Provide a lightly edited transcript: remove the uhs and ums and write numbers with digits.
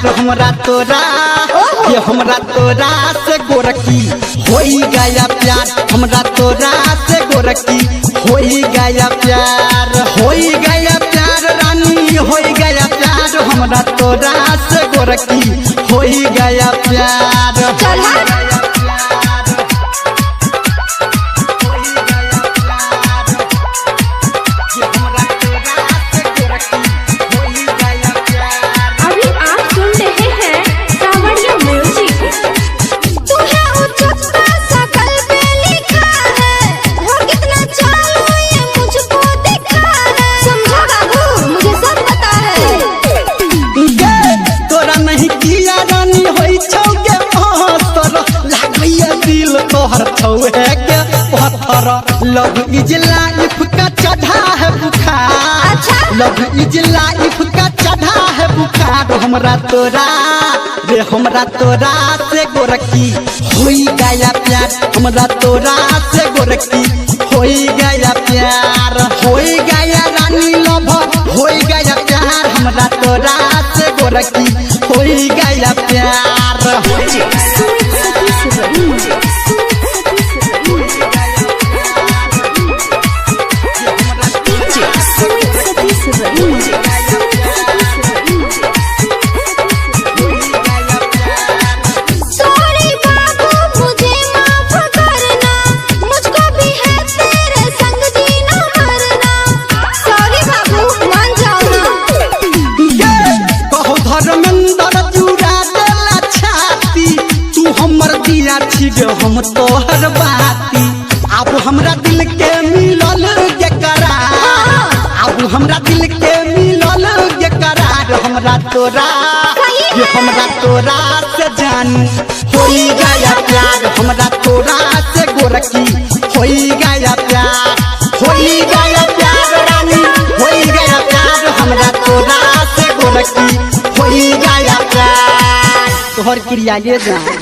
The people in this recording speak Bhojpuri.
प्यार हमरा तोरा ये हमरा तोरा से गोरकी होई गया प्यार हमरा तोरा से गोरकी होई गया प्यार रानी होई गया प्यार हमरा तोरा से गोरकी होई गया प्यार। तोहर छौए के पत्थर लव इज लाइफ का चढ़ा है बुखार लव इज लाइफ का चढ़ा है बुखार हमरा तोरा रे हमरा तोरा से गोरकी होई गया प्यार हमरा तोरा से गोरकी होई गया प्यार होई गया रानी लव होई गया प्यार हमरा तोरा से गोरकी होई गया प्यार। हम तोहर बाती अब हमरा दिल के मिलल के करार अब हमरा दिल के मिलल के करार हमरा तोरा ये हमरा तोरा से जानू होई गया प्यार हमरा तोरा से गोरकी होई गया प्यार रानी होई गया प्यार हमरा तोरा से गोरकी होई गया प्यार तोहर क्रिया ये जान।